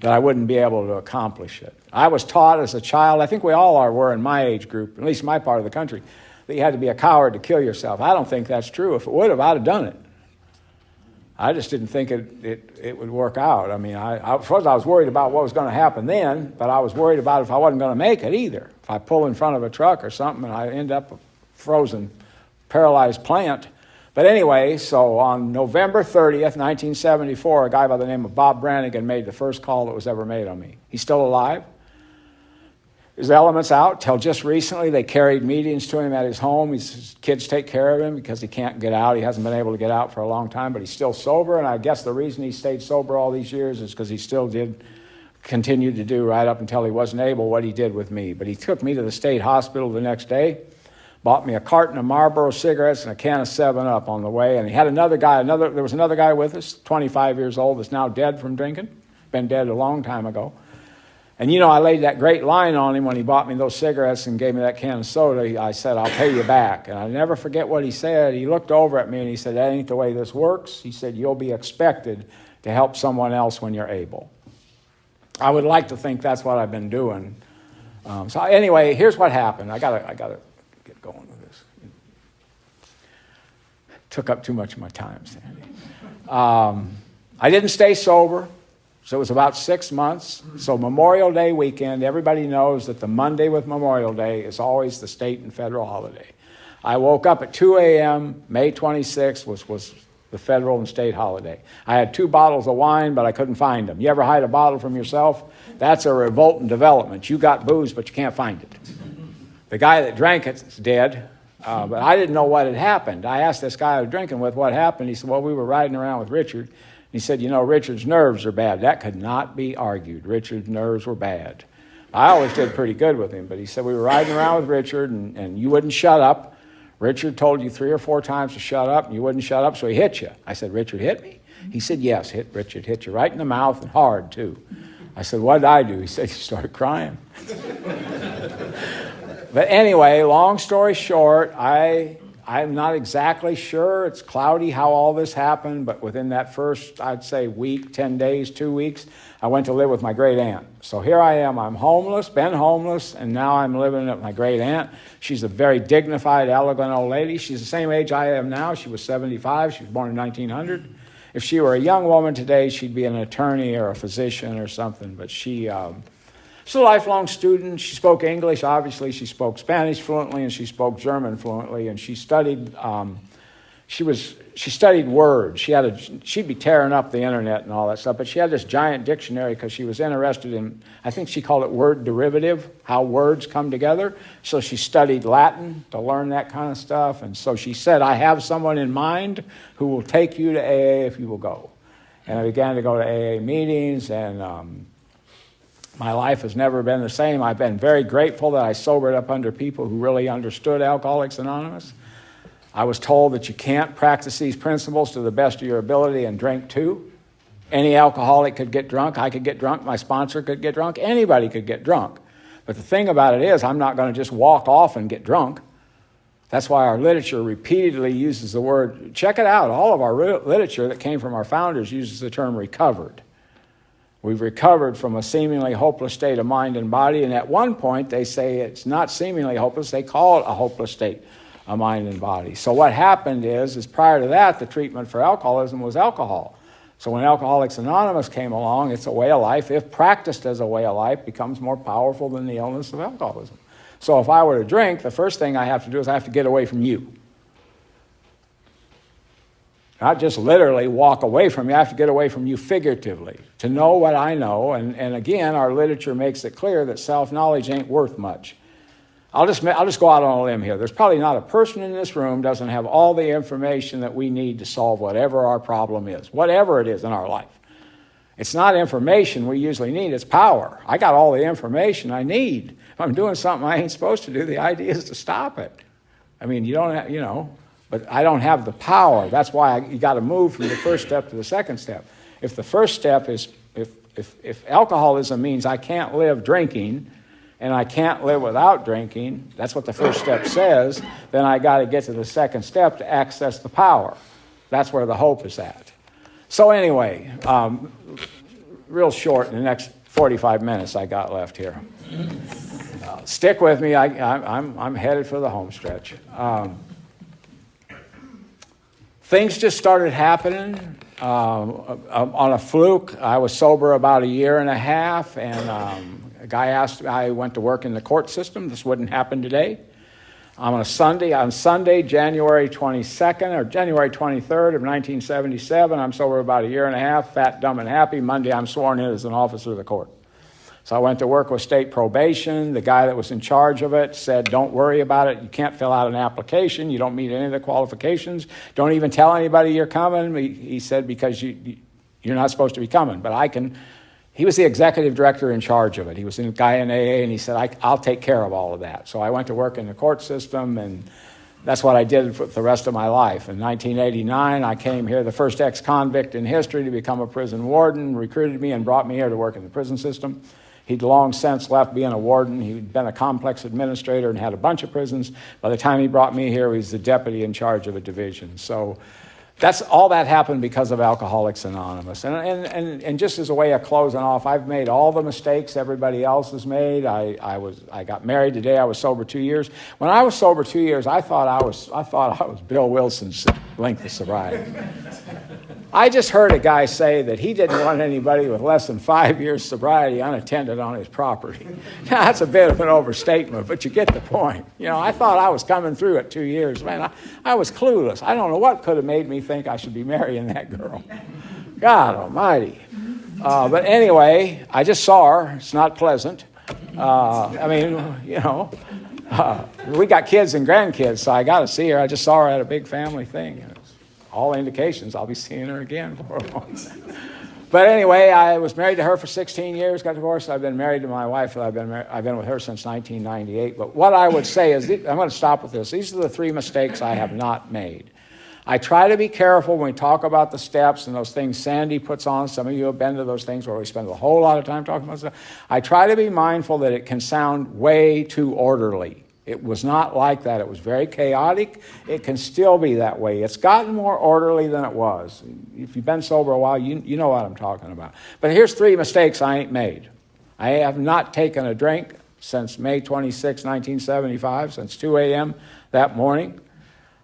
that I wouldn't be able to accomplish it. I was taught as a child, I think we all were in my age group, at least my part of the country, that you had to be a coward to kill yourself. I don't think that's true. If it would have, I'd have done it. I just didn't think it would work out. I mean, I was worried about what was going to happen then, but I was worried about if I wasn't going to make it either. If I pull in front of a truck or something and I end up a frozen, paralyzed plant. But anyway, so on November 30th, 1974, a guy by the name of Bob Brannigan made the first call that was ever made on me. He's still alive. His element's out. Till just recently, they carried meetings to him at his home. His kids take care of him because he can't get out. He hasn't been able to get out for a long time, but he's still sober. And I guess the reason he stayed sober all these years is because he still continued to do right up until he wasn't able what he did with me. But he took me to the state hospital the next day, bought me a carton of Marlboro cigarettes and a can of 7-Up on the way. And he had there was another guy with us, 25 years old, that's now dead from drinking. Been dead a long time ago. And, I laid that great line on him when he bought me those cigarettes and gave me that can of soda. I said, I'll pay you back. And I never forget what he said. He looked over at me and he said, that ain't the way this works. He said, you'll be expected to help someone else when you're able. I would like to think that's what I've been doing. So anyway, here's what happened. I gotta get going with this. Took up too much of my time, Sandy. I didn't stay sober. So it was about 6 months. So Memorial Day weekend, everybody knows that the Monday with Memorial Day is always the state and federal holiday. I woke up at 2 a.m., May 26th was the federal and state holiday. I had 2 bottles of wine, but I couldn't find them. You ever hide a bottle from yourself? That's a revolting development. You got booze, but you can't find it. The guy that drank it's dead, but I didn't know what had happened. I asked this guy I was drinking with what happened. He said, well, we were riding around with Richard. He said, Richard's nerves are bad. That could not be argued. Richard's nerves were bad. I always did pretty good with him, but he said we were riding around with Richard, and you wouldn't shut up. Richard told you 3 or 4 times to shut up, and you wouldn't shut up, so he hit you. I said, Richard hit me? He said, yes, Richard hit you right in the mouth and hard, too. I said, what did I do? He said, you started crying. But anyway, long story short, I'm not exactly sure. It's cloudy how all this happened, but within that first, I'd say, week, 10 days, 2 weeks, I went to live with my great aunt. So here I am. I'm homeless, been homeless, and now I'm living with my great aunt. She's a very dignified, elegant old lady. She's the same age I am now. She was 75. She was born in 1900. If she were a young woman today, she'd be an attorney or a physician or something. But she's a lifelong student. She spoke English, obviously. She spoke Spanish fluently, and she spoke German fluently. And she studied. She studied words. She'd be tearing up the internet and all that stuff. But she had this giant dictionary because she was interested in. I think she called it word derivative, how words come together. So she studied Latin to learn that kind of stuff. And so she said, I have someone in mind who will take you to AA if you will go. And I began to go to AA meetings, and my life has never been the same. I've been very grateful that I sobered up under people who really understood Alcoholics Anonymous. I was told that you can't practice these principles to the best of your ability and drink too. Any alcoholic could get drunk. I could get drunk. My sponsor could get drunk. Anybody could get drunk. But the thing about it is, I'm not going to just walk off and get drunk. That's why our literature repeatedly uses the word, check it out, all of our literature that came from our founders uses the term recovered. We've recovered from a seemingly hopeless state of mind and body, and at one point they say it's not seemingly hopeless, they call it a hopeless state of mind and body. So what happened is prior to that, the treatment for alcoholism was alcohol. So when Alcoholics Anonymous came along, it's a way of life, if practiced as a way of life, becomes more powerful than the illness of alcoholism. So if I were to drink, the first thing I have to do is I have to get away from you. Not just literally walk away from you, I have to get away from you figuratively to know what I know. And again, our literature makes it clear that self-knowledge ain't worth much. I'll just go out on a limb here. There's probably not a person in this room doesn't have all the information that we need to solve whatever our problem is, whatever it is in our life. It's not information we usually need, it's power. I got all the information I need. If I'm doing something I ain't supposed to do, the idea is to stop it. I mean, you don't have, but I don't have the power. That's why you got to move from the first step to the second step. If the first step is, if alcoholism means I can't live drinking, and I can't live without drinking, that's what the first step says, then I got to get to the second step to access the power. That's where the hope is at. So anyway, real short in the next 45 minutes I got left here. Stick with me, I'm headed for the home stretch. Things just started happening on a fluke. I was sober about 1.5 years, and a guy asked me, I went to work in the court system. This wouldn't happen today. On Sunday, January 22nd or January 23rd of 1977, I'm sober about 1.5 years, fat, dumb, and happy. Monday, I'm sworn in as an officer of the court. So I went to work with state probation. The guy that was in charge of it said, don't worry about it. You can't fill out an application. You don't meet any of the qualifications. Don't even tell anybody you're coming. He said, because you're not supposed to be coming. But I can. He was the executive director in charge of it. He was a guy in AA, and he said, I'll take care of all of that. So I went to work in the court system, and that's what I did for the rest of my life. In 1989, I came here, the first ex-convict in history to become a prison warden, recruited me and brought me here to work in the prison system. He'd long since left being a warden. He'd been a complex administrator and had a bunch of prisons. By the time he brought me here, he was the deputy in charge of a division. So that's all that happened because of Alcoholics Anonymous. And just as a way of closing off, I've made all the mistakes everybody else has made. I got married today. I was sober 2 years. When I was sober 2 years, I thought I was Bill Wilson's length of sobriety. I just heard a guy say that he didn't want anybody with less than 5 years sobriety unattended on his property. Now, that's a bit of an overstatement, but you get the point. I thought I was coming through at 2 years. Man, I was clueless. I don't know what could have made me think I should be marrying that girl. God almighty. But anyway, I just saw her. It's not pleasant. We got kids and grandkids, so I got to see her. I just saw her at a big family thing. All indications I'll be seeing her again for a long time. But anyway, I was married to her for 16 years, got divorced. I've been married to my wife. I've been with her since 1998. But what I would say is, I'm going to stop with this. These are the 3 mistakes I have not made. I try to be careful when we talk about the steps and those things Sandy puts on. Some of you have been to those things where we spend a whole lot of time talking about stuff. I try to be mindful that it can sound way too orderly. It was not like that. It was very chaotic. It can still be that way. It's gotten more orderly than it was. If you've been sober a while, you know what I'm talking about. But here's 3 mistakes I ain't made. I have not taken a drink since May 26, 1975, since 2 a.m. that morning.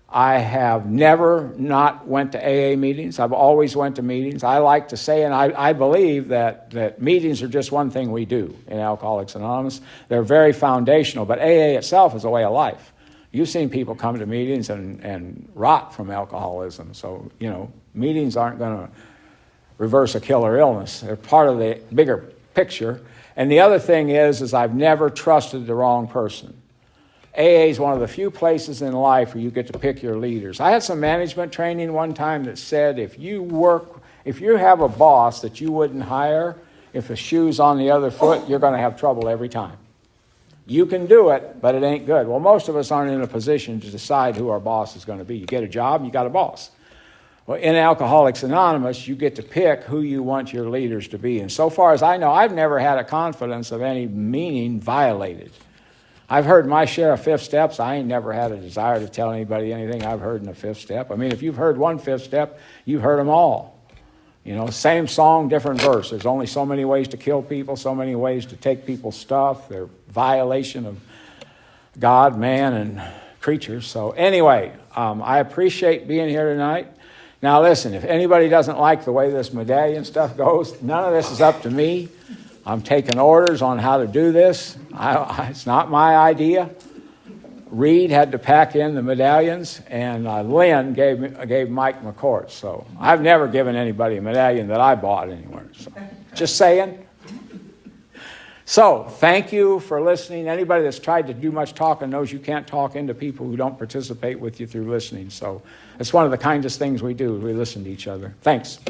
I have never not went to AA meetings. I've always went to meetings. I like to say, and I believe that meetings are just one thing we do in Alcoholics Anonymous. They're very foundational, but AA itself is a way of life. You've seen people come to meetings and rot from alcoholism. So, meetings aren't going to reverse a killer illness. They're part of the bigger picture. And the other thing is I've never trusted the wrong person. AA is one of the few places in life where you get to pick your leaders. I had some management training one time that said if you have a boss that you wouldn't hire, if the shoe's on the other foot, you're going to have trouble every time. You can do it, but it ain't good. Well, most of us aren't in a position to decide who our boss is going to be. You get a job, you got a boss. Well, in Alcoholics Anonymous, you get to pick who you want your leaders to be. And so far as I know, I've never had a confidence of any meaning violated. I've heard my share of 5th steps. I ain't never had a desire to tell anybody anything I've heard in a 5th step. I mean, if you've heard one 5th step, you've heard them all. Same song, different verse. There's only so many ways to kill people, so many ways to take people's stuff. They're violation of God, man, and creatures. So anyway, I appreciate being here tonight. Now listen, if anybody doesn't like the way this medallion stuff goes, none of this is up to me. I'm taking orders on how to do this. It's not my idea. Reed had to pack in the medallions, and Lynn gave Mike McCourt. So I've never given anybody a medallion that I bought anywhere. So just saying. So thank you for listening. Anybody that's tried to do much talking knows you can't talk into people who don't participate with you through listening. So it's one of the kindest things we do. We listen to each other. Thanks.